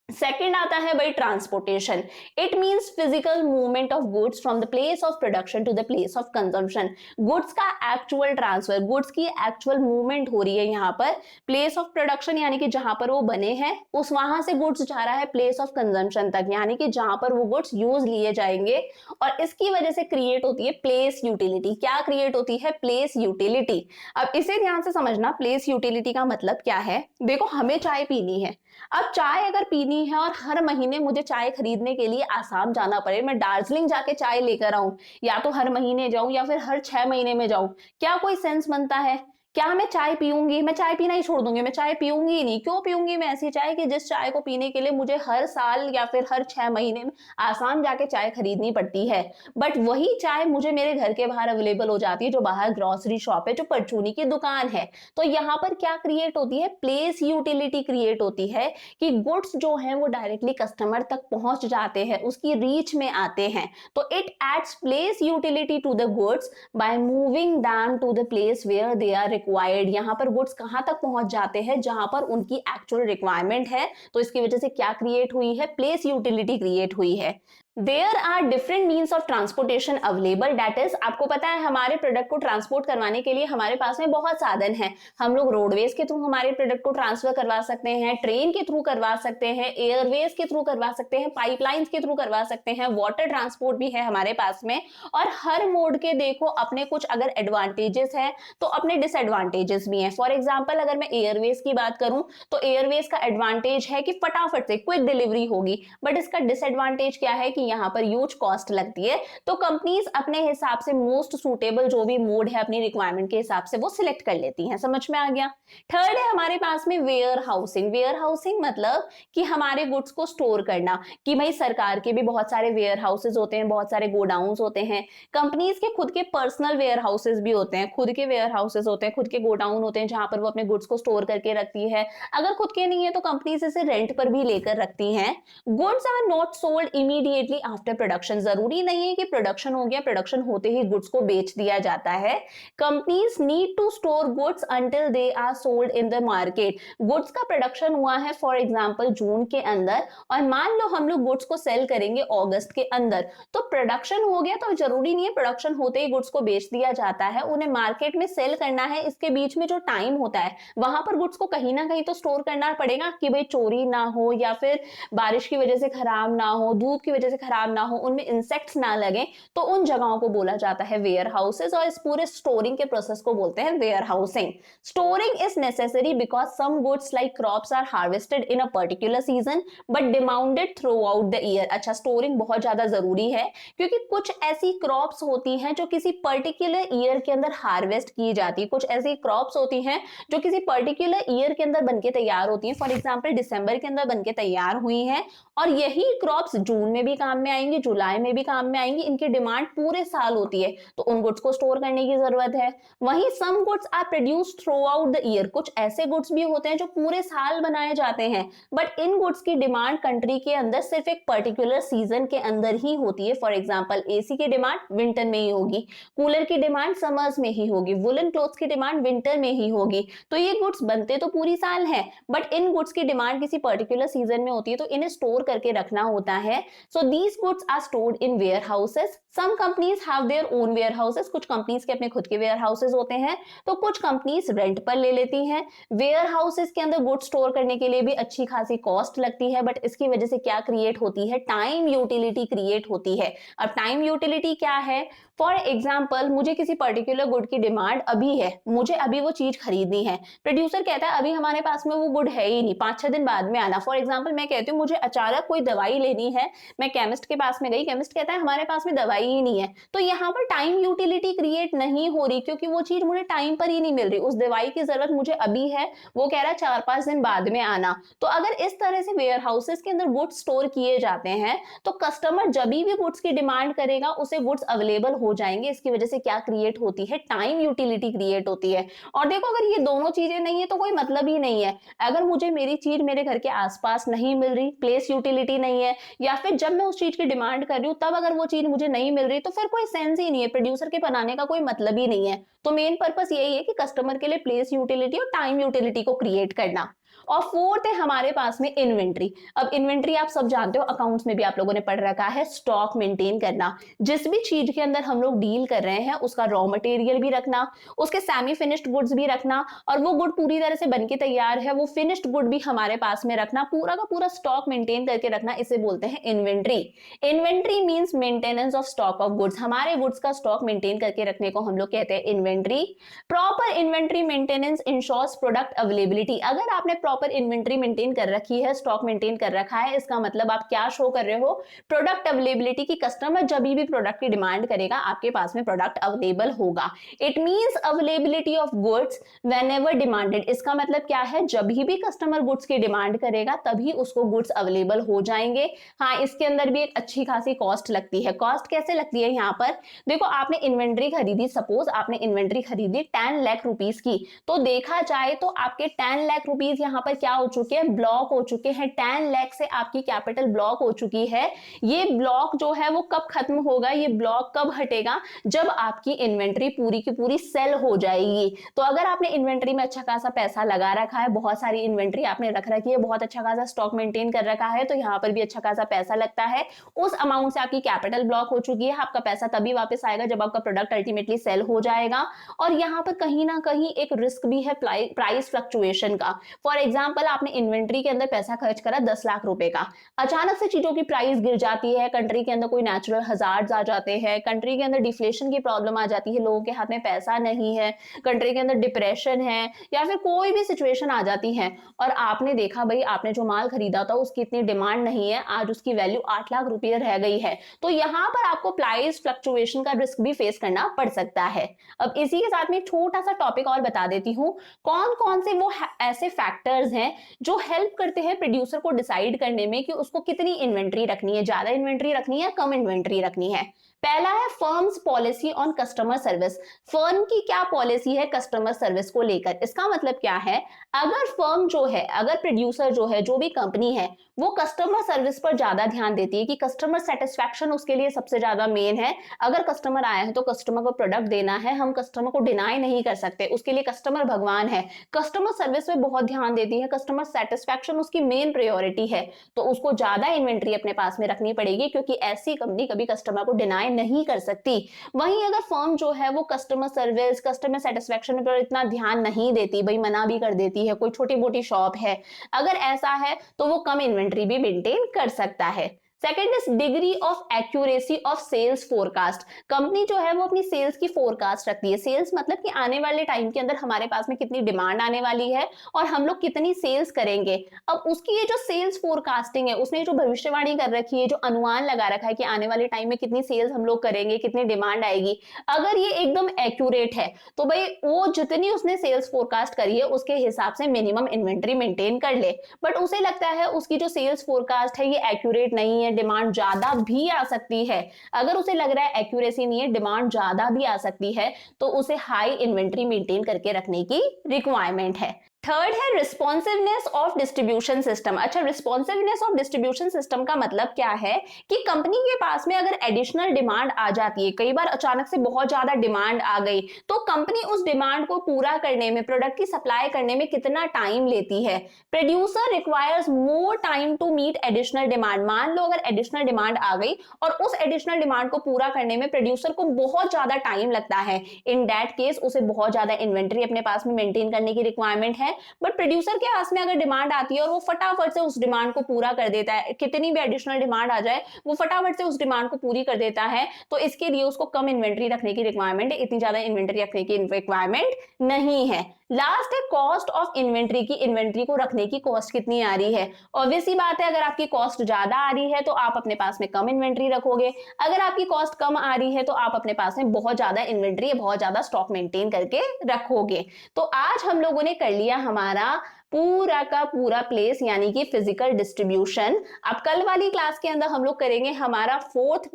सेकेंड आता है भाई transportation. It means physical movement of goods from the place of production to the place of consumption. Goods का एक्चुअल ट्रांसफर, गुड्स की एक्चुअल मूवमेंट हो रही है यहाँ पर। प्लेस ऑफ प्रोडक्शन यानी कि जहां पर वो बने हैं, उस वहां से गुड्स जा रहा है प्लेस ऑफ कंजम्पशन तक, यानी कि जहां पर वो गुड्स यूज लिए जाएंगे। और इसकी वजह से क्रिएट होती है प्लेस यूटिलिटी। क्या क्रिएट होती है, प्लेस यूटिलिटी। अब इसे ध्यान से समझना, प्लेस यूटिलिटी का मतलब क्या है। देखो, हमें चाय पीनी है। अब चाय अगर पीनी है और हर महीने मुझे चाय खरीदने के लिए आसाम जाना पड़े, मैं दार्जिलिंग जाके चाय लेकर आऊं, या तो हर महीने जाऊं या फिर हर 6 महीने में जाऊं, क्या कोई सेंस बनता है? क्या मैं चाय पीऊंगी, मैं चाय पीना ही छोड़ दूंगी, मैं चाय पीऊंगी ही नहीं। क्यों पीऊंगी मैं ऐसी चाय कि जिस चाय को पीने के लिए मुझे हर साल या फिर हर 6 महीने में आसाम जाके चाय खरीदनी पड़ती है। बट वही चाय मुझे मेरे घर के बाहर अवेलेबल हो जाती है, जो बाहर ग्रोसरी शॉप है, जो परचूनी की दुकान है। तो यहाँ पर क्या क्रिएट होती है, प्लेस यूटिलिटी क्रिएट होती है कि गुड्स जो है वो डायरेक्टली कस्टमर तक पहुंच जाते हैं, उसकी रीच में आते हैं। तो it adds place utility to the goods by moving them to the place where they are required. यहाँ पर गुड्स कहां तक पहुंच जाते हैं, जहां पर उनकी एक्चुअल रिक्वायरमेंट है। तो इसकी वजह से क्या क्रिएट हुई है, प्लेस यूटिलिटी क्रिएट हुई है। There are different means of transportation available, that is, आपको पता है हमारे प्रोडक्ट को ट्रांसपोर्ट करवाने के लिए हमारे पास में बहुत साधन है। हम लोग रोडवेज के थ्रू हमारे प्रोडक्ट को ट्रांसफर करवा सकते हैं, ट्रेन के थ्रू करवा सकते हैं, एयरवेज के थ्रू करवा सकते हैं, पाइपलाइंस के थ्रू करवा सकते हैं, वाटर ट्रांसपोर्ट भी है हमारे पास में। और हर मोड के देखो अपने कुछ अगर एडवांटेजेस है तो अपने डिसएडवांटेजेस भी हैं। फॉर एग्जाम्पल, अगर मैं एयरवेज की बात करूं तो एयरवेज का एडवांटेज है कि फटाफट से क्विक डिलीवरी होगी, बट इसका डिसएडवांटेज क्या है कि कि यहाँ पर ह्यूज कॉस्ट लगती है, तो कंपनीज अपने हिसाब से मोस्ट सूटेबल जो भी मोड है अपनी रिक्वायरमेंट के हिसाब से वो सिलेक्ट कर लेती हैं। समझ में आ गया। थर्ड है हमारे पास में वेयर हाउसिंग। वेयर हाउसिंग मतलब कि हमारे गुड्स को स्टोर करना, कि भाई सरकार के भी बहुत सारे वेयर हाउसेज होते हैं, बहुत सारे गोडाउन्स होते हैं, कंपनीज के खुद के पर्सनल वेयर हाउसेज भी होते हैं, खुद के वेयर हाउसेज होते हैं, खुद के गोडाउन होते हैं जहां पर वो अपने गुड्स को स्टोर करके रखती है। अगर खुद के नहीं है तो कंपनीज इसे रेंट पर भी लेकर रखती हैं। Goods are not sold immediately after production. जरूरी नहीं है कि प्रोडक्शन हो गया, प्रोडक्शन होते ही गुड्स को बेच दिया जाता है। Companies need to store goods until they are sold in the market. Goods का प्रोडक्शन हुआ है फॉर एग्जांपल जून के अंदर, और मान लो हम लोग गुड्स को सेल करेंगे अगस्त के अंदर, तो प्रोडक्शन हो गया तो जरूरी नहीं है प्रोडक्शन होते ही गुड्स को बेच दिया जाता है, उन्हें मार्केट में सेल करना है। इसके बीच में जो टाइम होता है वहां पर गुड्स को कहीं ना कहीं तो स्टोर करना पड़ेगा कि भाई चोरी ना हो, या फिर बारिश की वजह से खराब ना हो, धूप की वजह से खराब ना हो, उनमें इंसेक्ट्स ना लगे, तो उन जगहों को बोला जाता है वेयर हाउसेज, और इस पूरे स्टोरिंग के प्रोसेस को बोलते हैं warehousing. Storing is necessary because some goods like crops are harvested in a particular season but demanded throughout the year. अच्छा, स्टोरिंग बहुत ज्यादा जरूरी है क्योंकि कुछ ऐसी क्रॉप्स होती हैं जो किसी पर्टिकुलर ईयर के अंदर हार्वेस्ट की जाती है, कुछ ऐसी क्रॉप्स होती हैं जो किसी पर्टिकुलर ईयर के अंदर बनके तैयार होती हैं। फॉर एग्जांपल दिसंबर के अंदर बनके तैयार हुई हैं, और यही क्रॉप्स जून में भी काम में आएंगी, जुलाई में भी काम में आएंगी, इनकी डिमांड पूरे साल होती है, तो उन गुड्स को स्टोर करने की जरूरत है। वहीं some goods are produced throughout the year. कुछ ऐसे गुड्स भी होते हैं जो पूरे साल बनाए जाते हैं, बट इन गुड्स की डिमांड कंट्री के अंदर सिर्फ एक पर्टिकुलर सीजन के अंदर ही होती है। फॉर एग्जांपल एसी की डिमांड विंटर में ही होगी, कूलर की डिमांड समर्स में ही होगी, वुलन क्लोथ्स की डिमांड विंटर में ही होगी। तो ये गुड्स बनते तो पूरी साल है, बट इन गुड्स की डिमांड किसी पर्टिकुलर सीजन में होती है, तो इन्हें स्टोर करके रखना होता है। So these goods are stored in warehouses. Some companies have their own warehouses. कुछ कंपनीज के अपने खुद के वेयर हाउसेस होते हैं, तो कुछ कंपनीज रेंट पर ले लेती हैं। वेयर हाउसेस के अंदर गुड्स स्टोर करने के लिए भी अच्छी खासी कॉस्ट लगती है, बट इसकी वजह से क्या क्रिएट होती है, टाइम यूटिलिटी क्रिएट होती है। अब टाइम यूटिलिटी क्या है? फॉर एग्जाम्पल मुझे किसी पर्टिकुलर गुड की डिमांड अभी है, मुझे अभी वो चीज खरीदनी है, प्रोड्यूसर कहता है अभी हमारे पास में वो गुड है ही नहीं, 5-6 दिन बाद में आना। फॉर एग्जाम्पल मैं कहती हूँ मुझे अचानक कोई दवाई लेनी है, मैं केमिस्ट के पास में गई, केमिस्ट कहता है हमारे पास में दवाई ही नहीं है, तो यहाँ पर टाइम यूटिलिटी क्रिएट नहीं हो रही, क्योंकि वो चीज मुझे टाइम पर ही नहीं मिल रही। उस दवाई की जरूरत मुझे अभी है, वो कह रहा है 4-5 दिन बाद में आना। तो अगर इस तरह से वेयर हाउसेस के अंदर गुड्स स्टोर किए जाते हैं, तो कस्टमर जब भी गुड्स की डिमांड करेगा उसे गुड्स अवेलेबल हो जाएंगे। इसकी वजह से क्या क्रिएट होती है, टाइम यूटिलिटी क्रिएट होती है। और देखो अगर ये दोनों चीजें नहीं है तो कोई मतलब ही नहीं है। अगर मुझे मेरी चीज मेरे घर के आसपास नहीं मिल रही, प्लेस यूटिलिटी नहीं है, या फिर जब मैं उस चीज की डिमांड कर रही हूँ तब अगर वो चीज मुझे नहीं मिल रही, तो फिर कोई सेंस ही नहीं है, प्रोड्यूसर के बनाने का कोई मतलब ही नहीं है। तो मेन पर्पस यही है कि कस्टमर के लिए प्लेस यूटिलिटी और टाइम यूटिलिटी को क्रिएट करना। और फोर्थ है हमारे पास में इन्वेंट्री। अब इन्वेंट्री आप सब जानते हो, अकाउंट्स में भी आप लोगों ने पढ़ रखा है, स्टॉक मेंटेन करना। जिस भी चीज के अंदर हम लोग डील कर रहे हैं उसका रॉ मटेरियल भी रखना, उसके सेमी फिनिश्ड गुड्स भी रखना, और वो गुड पूरी तरह से बनके तैयार है वो फिनिश्ड गुड भी हमारे पास में रखना, पूरा का पूरा स्टॉक मेंटेन करके रखना, इसे बोलते हैं inventory. Inventory means maintenance of stock of goods. हमारे गुड्स का स्टॉक मेंटेन करके रखने को हम लोग कहते हैं inventory. Proper inventory maintenance ensures product availability. अगर आपने प्रॉपर इन्वेंट्री मेंटेन कर रखी है, स्टॉक मेंटेन कर रखा है, इसका मतलब आप क्या शो कर रहे हो, प्रोडक्ट अवेलेबिलिटी की। कस्टमर जब भी प्रोडक्ट की डिमांड करेगा आपके पास में प्रोडक्ट अवेलेबल होगा। It means availability of goods whenever demanded. इसका मतलब क्या है, जब भी कस्टमर गुड्स की डिमांड करेगा तभी उसको गुड्स अवेलेबल हो जाएंगे। हाँ, इसके अंदर भी एक अच्छी खासी कॉस्ट लगती है। कॉस्ट कैसे लगती है, यहाँ पर देखो आपने इन्वेंट्री खरीदी, सपोज आपने इन्वेंट्री खरीदी 10 लाख रुपीस की, तो देखा जाए तो आपके 10 लाख रुपीस यहाँ पर क्या हो चुके हैं, ब्लॉक हो चुके हैं। 10 लाख से आपकी कैपिटल ब्लॉक हो चुकी है। ये ब्लॉक जो है वो कब खत्म होगा, ये ब्लॉक कब हटेगा, जब आपकी इन्वेंट्री पूरी की पूरी सेल हो जाएगी। तो अगर आपने इन्वेंट्री में अच्छा खासा पैसा लगा रखा है, बहुत सारी इन्वेंट्री आपने रख रखी है, बहुत अच्छा खासा स्टॉक मेंटेन कर रखा है, तो यहाँ पर भी अच्छा खासा पैसा लगता है। उस अमाउंट से आपकी कैपिटल ब्लॉक हो चुकी है, आपका पैसा तभी वापस आएगा जब आपका प्रोडक्ट अल्टीमेटली सेल हो जाएगा। और यहाँ पर कहीं ना कहीं एक रिस्क भी है प्राइस फ्लक्चुएशन का। फॉर एग्जाम्पल आपने इन्वेंट्री के अंदर पैसा खर्च करा 10 लाख रुपए का, अचानक से चीजों की प्राइस गिर जाती है, कंट्री के अंदर कोई नेचुरल हजार्ड्स आ जाते हैं, कंट्री के अंदर डिफ्लेशन की प्रॉब्लम आ जाती है, लोगों के हाथ में पैसा नहीं है, कंट्री के अंदर डिप्रेशन है, या फिर कोई भी सिचुएशन आ जाती है और आपने देखा भाई आपने जो माल खरीदा था उसकी इतनी डिमांड नहीं है, आज उसकी वैल्यू 8 लाख रुपए रह गई है, तो यहां पर आपको प्राइस फ्लक्चुएशन का रिस्क भी फेस करना पड़ सकता है। अब इसी के साथ में एक छोटा सा टॉपिक और बता देती हूँ, कौन कौन से वो ऐसे फैक्टर्स हैं जो हेल्प करते हैं प्रोड्यूसर को डिसाइड करने में कि उसको कितनी इन्वेंट्री रखनी है, ज्यादा इन्वेंट्री रखनी है, कम इन्वेंट्री रखनी है। पहला है firms policy on customer service. Firm की क्या पॉलिसी है कस्टमर सर्विस को लेकर? इसका मतलब क्या है, अगर फर्म जो है, अगर प्रोड्यूसर जो है, जो भी कंपनी है, वो कस्टमर सर्विस पर ज्यादा ध्यान देती है कि कस्टमर सेटिस्फैक्शन उसके लिए सबसे ज्यादा मेन है, अगर कस्टमर आया है तो कस्टमर को प्रोडक्ट देना है, हम कस्टमर को डिनाई नहीं कर सकते, उसके लिए कस्टमर भगवान है, कस्टमर सर्विस पे बहुत ध्यान देती है, कस्टमर सेटिस्फैक्शन उसकी मेन प्रायोरिटी है, तो उसको ज्यादा इन्वेंट्री अपने पास में रखनी पड़ेगी, क्योंकि ऐसी कंपनी कभी कस्टमर को डिनाई नहीं कर सकती। वहीं अगर फर्म जो है वो कस्टमर सर्विस, कस्टमर सेटिस्फैक्शन पर इतना ध्यान नहीं देती, भाई मना भी कर देती है, कोई छोटी मोटी शॉप है, अगर ऐसा है तो वो कम इन्वेंट्री भी मेंटेन कर सकता है। Second is degree of accuracy of sales forecast. Company जो है वो अपनी सेल्स की फोरकास्ट रखती है। सेल्स मतलब कि आने वाले टाइम के अंदर हमारे पास में कितनी डिमांड आने वाली है और हम लोग कितनी सेल्स करेंगे। अब उसकी ये जो सेल्स फोरकास्टिंग है, उसने जो भविष्यवाणी कर रखी है, जो अनुमान लगा रखा है कि आने वाले टाइम में कितनी सेल्स हम लोग करेंगे, कितनी डिमांड आएगी, अगर ये एकदम एक्यूरेट है तो भाई वो जितनी उसने सेल्स फोरकास्ट करी है उसके हिसाब से मिनिमम इन्वेंट्री मेंटेन कर ले। बट उसे लगता है उसकी जो सेल्स फोरकास्ट है ये एक्यूरेट नहीं है, डिमांड ज्यादा भी आ सकती है, अगर उसे लग रहा है एक्यूरेसी नहीं है, डिमांड ज्यादा भी आ सकती है, तो उसे हाई इन्वेंट्री मेंटेन करके रखने की रिक्वायरमेंट है। थर्ड है रिस्पॉन्सिवनेस ऑफ डिस्ट्रीब्यूशन सिस्टम। अच्छा, रिस्पॉन्सिवनेस ऑफ डिस्ट्रीब्यूशन सिस्टम का मतलब क्या है कि कंपनी के पास में अगर एडिशनल डिमांड आ जाती है, कई बार अचानक से बहुत ज्यादा डिमांड आ गई, तो कंपनी उस डिमांड को पूरा करने में, प्रोडक्ट की सप्लाई करने में कितना टाइम लेती है। Producer requires more time to meet additional demand. मान लो अगर एडिशनल डिमांड आ गई और उस एडिशनल डिमांड को पूरा करने में प्रोड्यूसर को बहुत ज्यादा टाइम लगता है, इन दैट केस उसे बहुत ज्यादा इन्वेंट्री अपने पास में मेंटेन करने की रिक्वायरमेंट है। बट प्रोड्यूसर के पास में अगर डिमांड आती है और वो फटाफट से उस डिमांड को पूरा कर देता है, कितनी भी एडिशनल डिमांड आ जाए वो फटाफट से उस डिमांड को पूरी कर देता है, तो इसके लिए उसको कम इन्वेंट्री रखने की रिक्वायरमेंट है, इतनी ज्यादा इन्वेंट्री रखने की रिक्वायरमेंट नहीं है। लास्ट है कॉस्ट ऑफ इन्वेंट्री की। इन्वेंट्री को रखने की कॉस्ट कितनी आ रही है। ऑब्वियस सी बात है, अगर आपकी कॉस्ट ज्यादा आ रही है तो आप अपने पास में कम इन्वेंट्री रखोगे, अगर आपकी कॉस्ट कम आ रही है तो आप अपने पास में बहुत ज्यादा इन्वेंट्री, बहुत ज्यादा स्टॉक मेंटेन करके रखोगे। तो आज हम लोगों ने कर लिया हमारा पूरा का पूरा प्लेस यानी कि फिजिकल डिस्ट्रीब्यूशन। अब कल वाली क्लास के अंदर हम लोग करेंगे हमारा fourth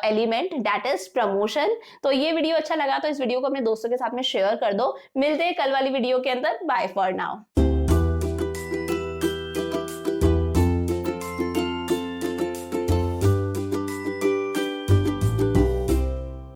element, that is promotion. तो ये वीडियो अच्छा लगा तो इस वीडियो को अपने दोस्तों के साथ में शेयर कर दो। मिलते हैं कल वाली वीडियो के अंदर। Bye for now.